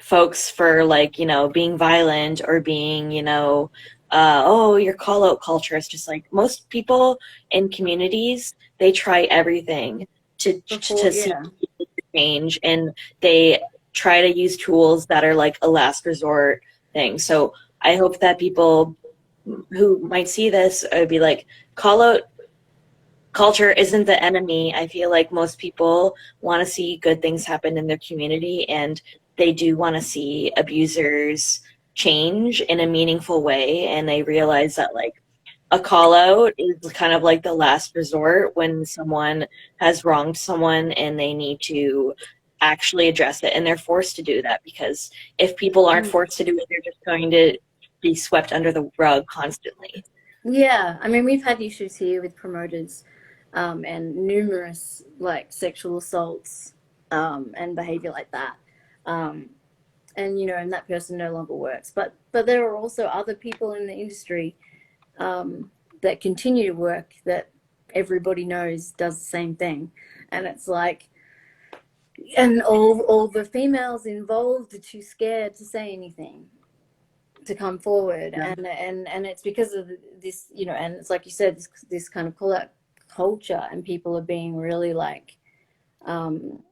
folks for like, being violent or being, oh, your call out culture. It's just like most people in communities, they try everything Before, to see yeah. change, and they try to use tools that are like a last resort thing. So I hope that people who might see this would be like, call out culture isn't the enemy. I feel like most people want to see good things happen in their community, and they do want to see abusers change in a meaningful way, and they realize that like a call out is kind of like the last resort when someone has wronged someone and they need to actually address it, and they're forced to do that because if people aren't Mm. forced to do it, they're just going to be swept under the rug constantly. Yeah. I mean, we've had issues here with promoters and numerous like sexual assaults and behavior like that. Um, and and that person no longer works, but there are also other people in the industry that continue to work that everybody knows does the same thing. And it's like, and all the females involved are too scared to say anything, to come forward. Yeah. And it's because of this, you know, and it's like you said, this kind of culture, and people are being really um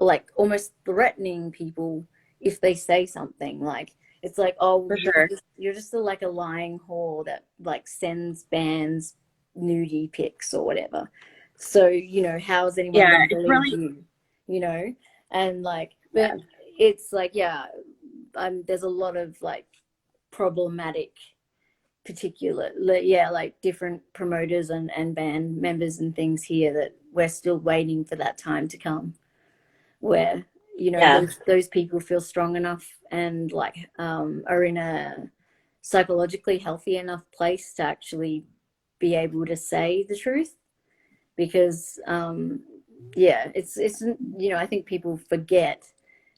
like almost threatening people if they say something. Like, it's like, oh, For sure. you're just like a lying whore that like sends bans nudie pics or whatever. So, you know, how is anyone Yeah, going to it's believe really, you? You know, and like, yeah, but it's like, yeah, there's a lot of like problematic particular, yeah, like different promoters and band members and things here that we're still waiting for that time to come where, you know, yeah, those people feel strong enough and like are in a psychologically healthy enough place to actually be able to say the truth. Because yeah, it's you know, I think people forget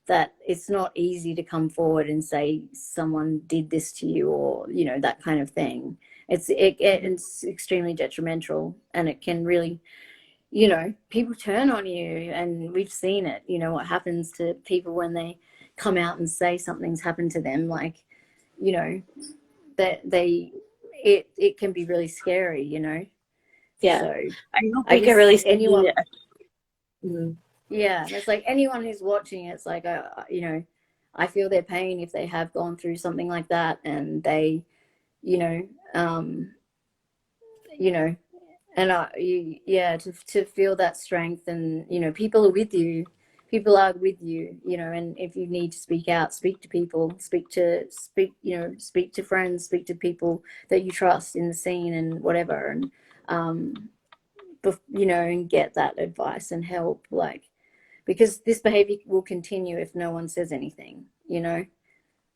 that it's not easy to come forward and say someone did this to you, or you know, that kind of thing. It's extremely detrimental, and it can really, you know, people turn on you, and we've seen it, you know, what happens to people when they come out and say something's happened to them. Like, you know, that it can be really scary, you know. yeah. So I hope I we can just, really see. anyone, Mhm. yeah, and it's like anyone who's watching, it's like, you know, I feel their pain if they have gone through something like that, and they, you know, um you know, and yeah, to feel that strength, and you know, people are with you, people are with you, you know. And if you need to speak out, speak to people, you know, speak to friends, speak to people that you trust in the scene and whatever. And you know, and get that advice and help, like, because this behavior will continue if no one says anything, you know.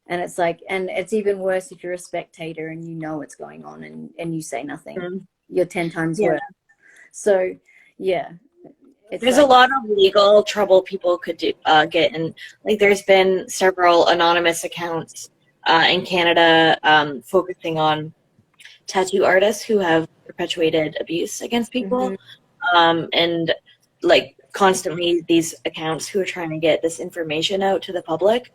And it's like, and it's even worse if you're a spectator and you know what's going on, and you say nothing. Mhm. You're 10 times Yeah. worse. So yeah, it's There's a like, lot of legal trouble people could get, and like there's been several anonymous accounts in Canada focusing on tattoo artists who have perpetuated abuse against mm-hmm, people, and like constantly these accounts who are trying to get this information out to the public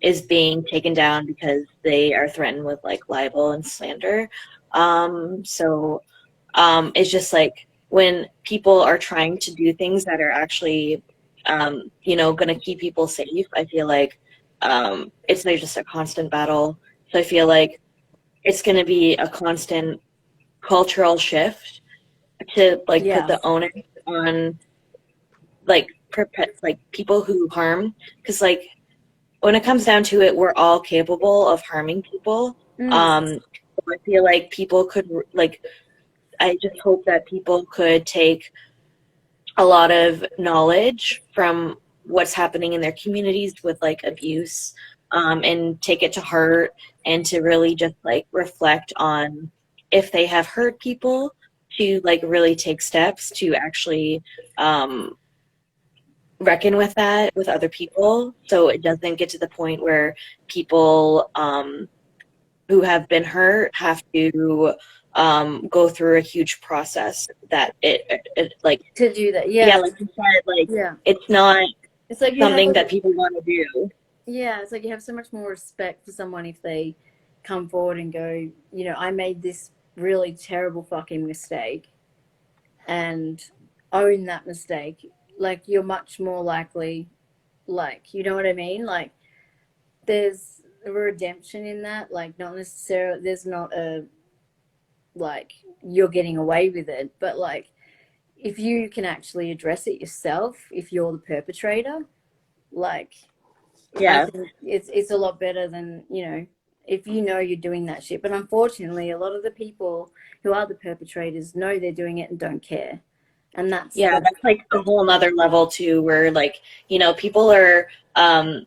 is being taken down because they are threatened with like libel and slander. So it's just like when people are trying to do things that are actually, you know, going to keep people safe, I feel like it's like just a constant battle. So I feel like it's going to be a constant cultural shift to like put yeah, the onus on like like people who harm, because like when it comes down to it, we're all capable of harming people. mm, Um, I feel like people could like I just hope that people could take a lot of knowledge from what's happening in their communities with like abuse, and take it to heart, and to really just like reflect on if they have hurt people, to like really take steps to actually um, reckon with that with other people, so it doesn't get to the point where people who have been hurt have to go through a huge process that it like, to do that, yeah, yeah, like you said, like yeah. it's not It's like you have something a, that people want to do. yeah, it's like you have so much more respect for someone if they come forward and go, you know, I made this really terrible fucking mistake, and own that mistake. Like, you're much more likely, like, you know what I mean? Like, there's a redemption in that. Like, not necessarily, there's not a, like, you're getting away with it, but like, if you can actually address it yourself, if you're the perpetrator, like, I Yeah, think it's a lot better than, you know, if you know you're doing that shit. But unfortunately, a lot of the people who are the perpetrators know they're doing it and don't care. And yeah, that's that's like a whole nother level too, where like, you know, people are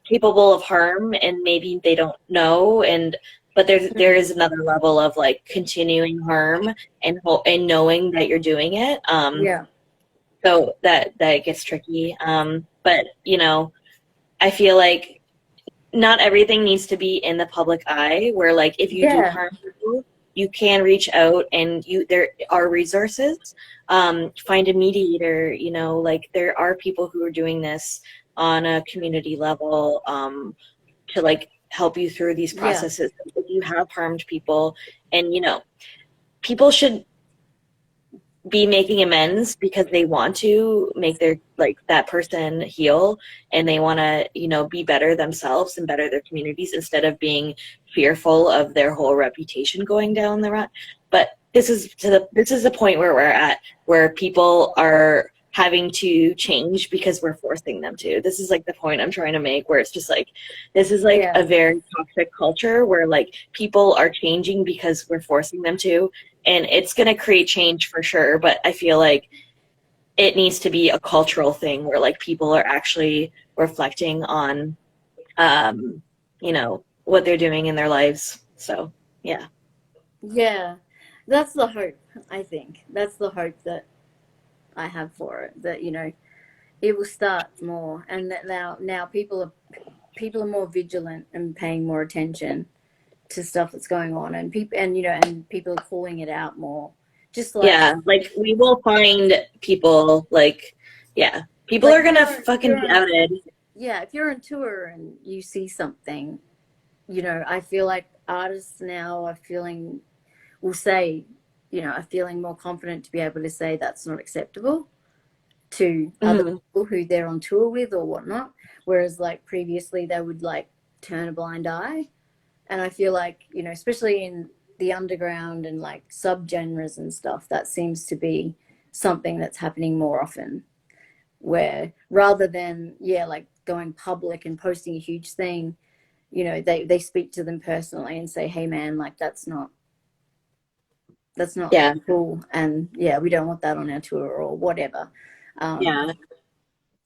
capable of harm and maybe they don't know, and but there is another level of like continuing harm and and knowing that you're doing it. yeah, So that gets tricky. But you know, I feel like not everything needs to be in the public eye, where like if you do yeah, harm people, you can reach out, and there are resources. Find a mediator, you know, like there are people who are doing this on a community level, to like help you through these Yeah. processes if you have harmed people. And you know, people should be making amends because they want to make their, like, that person heal, and they want to, you know, be better themselves and better their communities, instead of being fearful of their whole reputation going down the rut. But this is the point where we're at, where people are having to change because we're forcing them to. This is like the point I'm trying to make, where it's just like, this is like Yeah. a very toxic culture where like people are changing because we're forcing them to, and it's going to create change for sure. But I feel like it needs to be a cultural thing where like people are actually reflecting on, you know, what they're doing in their lives. So yeah. Yeah. That's the hope, I think. That's the hope that I have for it. That, you know, it will start more, and that now people are more vigilant and paying more attention to stuff that's going on, and people are calling it out more. Just Yeah, like we will find people, like, yeah, people like are gonna fucking be outed. yeah, if you're on tour and you see something, you know, I feel like artists now are feeling will say, you know, are feeling more confident to be able to say that's not acceptable to other Mhm. people who they're on tour with or whatnot. Whereas like previously they would like turn a blind eye. And I feel like, you know, especially in the underground and like subgenres and stuff, that seems to be something that's happening more often. Where rather than, yeah, like going public and posting a huge thing, you know, they speak to them personally and say, hey man, like that's not Yeah, cool, and yeah, we don't want that on our tour or whatever. um yeah.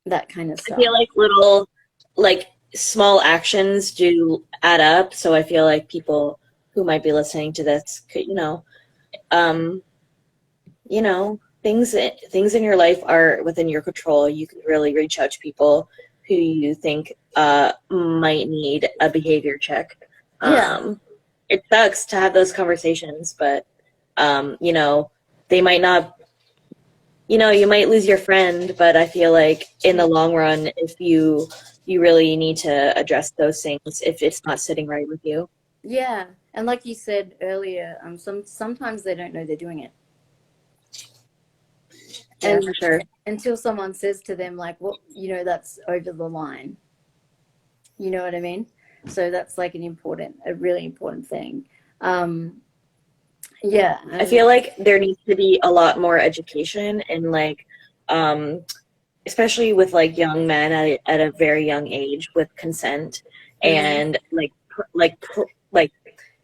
that kind of I feel stuff. like little, like, small actions do add up. So I feel like people who might be listening to this could, um, things in your life are within your control. You can really reach out to people who you think might need a behavior check. Yeah, It sucks to have those conversations, but they might not. You might lose your friend, but I feel like in the long run, if you really need to address those things if it's not sitting right with you. yeah, and like you said earlier, sometimes they don't know they're doing it, Yeah, and for sure. until someone says to them like, "What, you know, that's over the line." You know what I mean? So that's like a really important thing. Um, yeah, I and feel like there needs to be a lot more education and like, um, especially with like young men at a very young age with consent, mhm. and like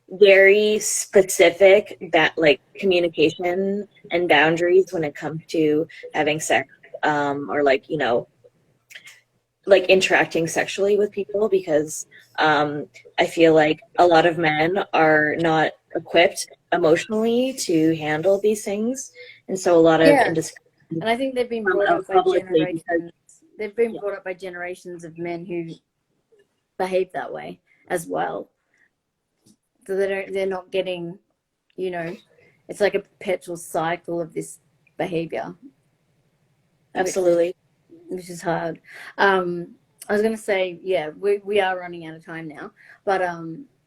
very specific that like communication and boundaries when it comes to having sex, or like, like interacting sexually with people, because I feel like a lot of men are not equipped emotionally to handle these things, and so a lot of Yeah, indiscretion and I think they've been come brought out up by publicly because, generations. They've been yeah, brought up by generations of men who behave that way as well. So they're not getting, you know, it's like a perpetual cycle of this behavior, which absolutely. which is hard. Um, I was gonna say, yeah, we are running out of time now, but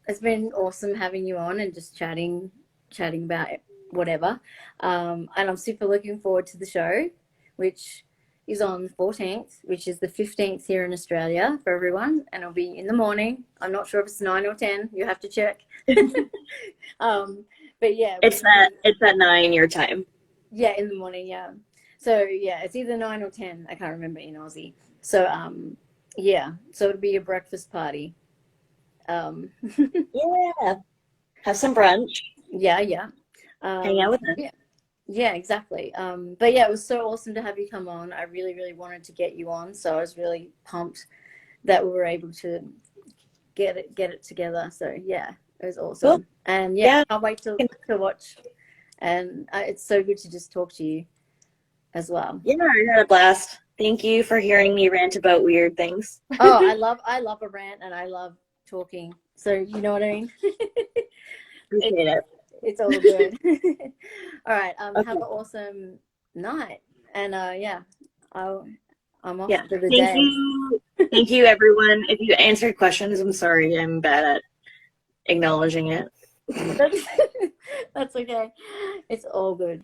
it's been awesome having you on and just chatting about whatever. And I'm super looking forward to the show, which is on the 14th, which is the 15th here in Australia for everyone, and it'll be in the morning. I'm not sure if it's 9 or 10. You have to check. um, but yeah, It's at 9 your time. yeah, in the morning, yeah. So yeah, it's either 9 or 10. I can't remember in Aussie. So yeah. So it'll be a breakfast party. Um, Yeah, have some brunch, yeah, yeah. hang out with us. Yeah, yeah, exactly. But yeah, it was so awesome to have you come on. I really, really wanted to get you on, so I was really pumped that we were able to get it together. So yeah, it was Cool. awesome. And yeah, Yeah. can't wait to watch. And it's so good to just talk to you as well. Yeah, I had a blast. Thank you for hearing me rant about weird things. Oh, I love a rant and I love talking. So you know what I mean? It, Appreciate it. It's all good. All right. Have Okay. an awesome night. And yeah, I'll, I'm off Yeah. for the Thank day. you. Thank you, everyone. If you answered questions, I'm sorry. I'm bad at acknowledging it. That's, that's okay. It's all good.